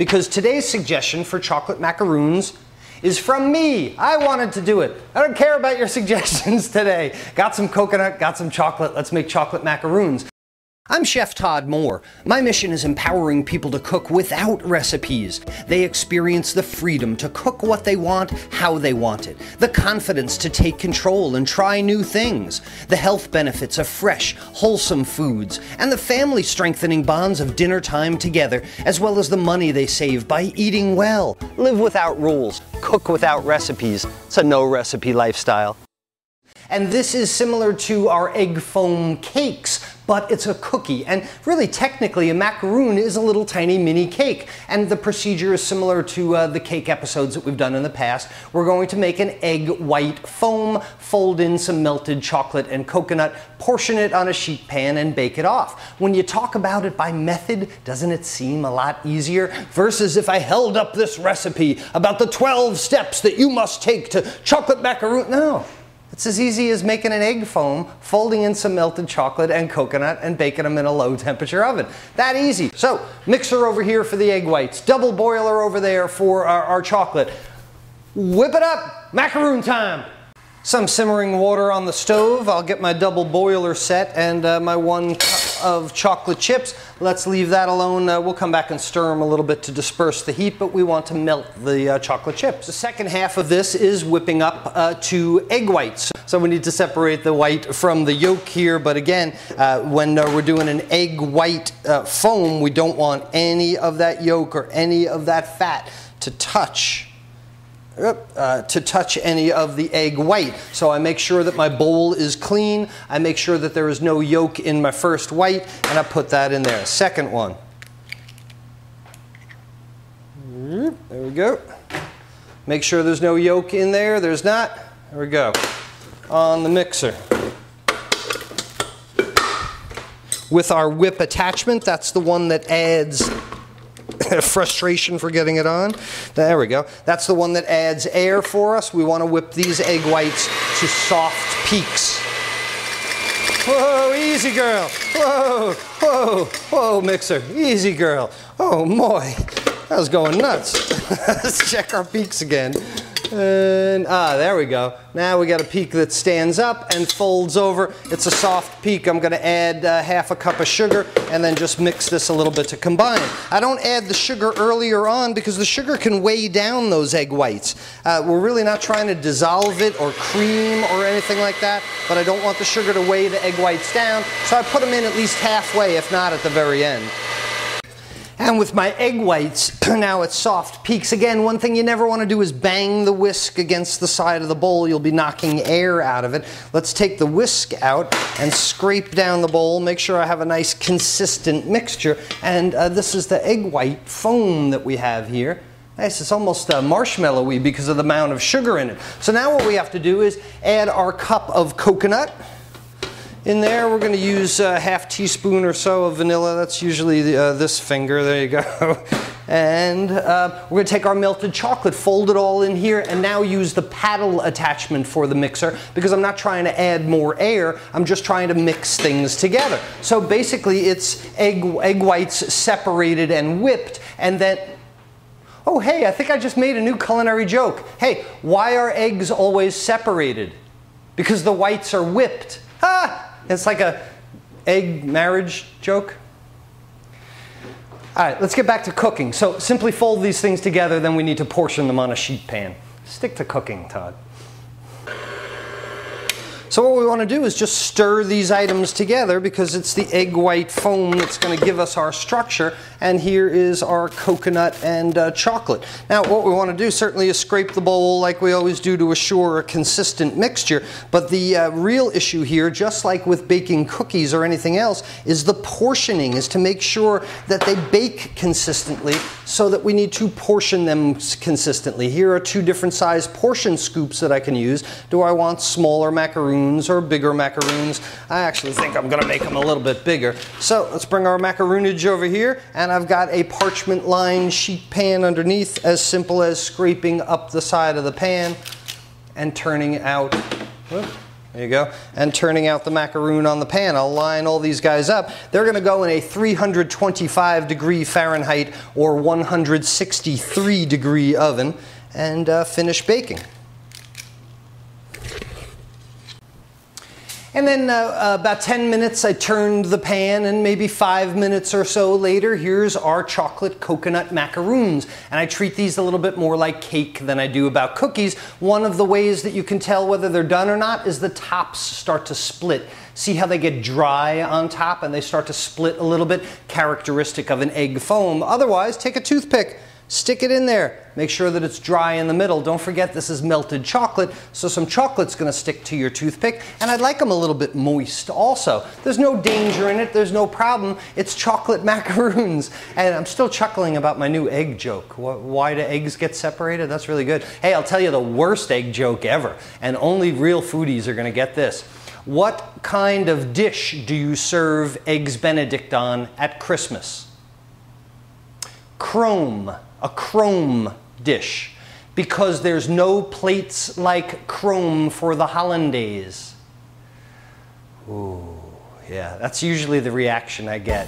because today's suggestion for chocolate macaroons is from me. I wanted to do it. I don't care about your suggestions today. Got some coconut, got some chocolate, let's make chocolate macaroons. I'm Chef Todd Moore. My mission is empowering people to cook without recipes. They experience the freedom to cook what they want, how they want it. The confidence to take control and try new things. The health benefits of fresh, wholesome foods. And the family-strengthening bonds of dinner time together, as well as the money they save by eating well. Live without rules. Cook without recipes. It's a no-recipe lifestyle. And this is similar to our egg foam cakes, but it's a cookie. And really, technically, a macaroon is a little tiny mini cake. And the procedure is similar to the cake episodes that we've done in the past. We're going to make an egg white foam, fold in some melted chocolate and coconut, portion it on a sheet pan, and bake it off. When you talk about it by method, doesn't it seem a lot easier? Versus if I held up this recipe about the 12 steps that you must take to chocolate macaroon. No. It's as easy as making an egg foam, folding in some melted chocolate and coconut, and baking them in a low temperature oven. That easy. So, mixer over here for the egg whites, double boiler over there for our chocolate. Whip it up, macaroon time! Some simmering water on the stove. I'll get my double boiler set and my 1 cup of chocolate chips. Let's leave that alone. We'll come back and stir them a little bit to disperse the heat, but we want to melt the chocolate chips. The second half of this is whipping up to egg whites. So we need to separate the white from the yolk here, but again, when we're doing an egg white foam, we don't want any of that yolk or any of that fat to touch any of the egg white. So I make sure that my bowl is clean. I make sure that there is no yolk in my first white, and I put that in there. Second one. There we go. Make sure there's no yolk in there. There's not. There we go. On the mixer. With our whip attachment, that's the one that adds frustration for getting it on. There we go. That's the one that adds air for us. We want to whip these egg whites to soft peaks. Whoa, easy girl. Whoa, whoa, whoa, mixer. Easy girl. Oh, boy. That was going nuts. Let's check our peaks again. And, there we go. Now we got a peak that stands up and folds over. It's a soft peak. I'm going to add half a cup of sugar and then just mix this a little bit to combine. I don't add the sugar earlier on because the sugar can weigh down those egg whites. We're really not trying to dissolve it or cream or anything like that, but I don't want the sugar to weigh the egg whites down, so I put them in at least halfway, if not at the very end. And with my egg whites, now it's soft peaks. Again, one thing you never want to do is bang the whisk against the side of the bowl. You'll be knocking air out of it. Let's take the whisk out and scrape down the bowl. Make sure I have a nice consistent mixture. And this is the egg white foam that we have here. Nice, it's almost marshmallowy because of the amount of sugar in it. So now what we have to do is add our cup of coconut. In there, we're going to use a half teaspoon or so of vanilla. That's usually this finger. There you go. And we're going to take our melted chocolate, fold it all in here, and now use the paddle attachment for the mixer because I'm not trying to add more air. I'm just trying to mix things together. So basically, it's egg whites separated and whipped, and then... Oh, hey, I think I just made a new culinary joke. Hey, why are eggs always separated? Because the whites are whipped. Ah! It's like a egg marriage joke. All right, let's get back to cooking. So simply fold these things together, then we need to portion them on a sheet pan. Stick to cooking, Todd. So what we want to do is just stir these items together because it's the egg white foam that's going to give us our structure. And here is our coconut and chocolate. Now what we want to do certainly is scrape the bowl like we always do to assure a consistent mixture. But the real issue here, just like with baking cookies or anything else, is the portioning, is to make sure that they bake consistently so that we need to portion them consistently. Here are 2 different size portion scoops that I can use. Do I want smaller macaroons or bigger macaroons? I actually think I'm going to make them a little bit bigger. So let's bring our macaroonage over here, and I've got a parchment lined sheet pan underneath, as simple as scraping up the side of the pan and turning out There you go. And turning out the macaroon on the pan. I'll line all these guys up. They're going to go in a 325 degree Fahrenheit or 163 degree oven and finish baking. And then about 10 minutes I turned the pan, and maybe 5 minutes or so later, here's our chocolate coconut macaroons. And I treat these a little bit more like cake than I do about cookies. One of the ways that you can tell whether they're done or not is the tops start to split. See how they get dry on top and they start to split a little bit? Characteristic of an egg foam. Otherwise, take a toothpick. Stick it in there. Make sure that it's dry in the middle. Don't forget this is melted chocolate, so some chocolate's going to stick to your toothpick. And I'd like them a little bit moist also. There's no danger in it. There's no problem. It's chocolate macaroons. And I'm still chuckling about my new egg joke. Why do eggs get separated? That's really good. Hey, I'll tell you the worst egg joke ever. And only real foodies are going to get this. What kind of dish do you serve Eggs Benedict on at Christmas? Chrome. A chrome dish, because there's no plates like chrome for the hollandaise. Ooh, yeah, that's usually the reaction I get.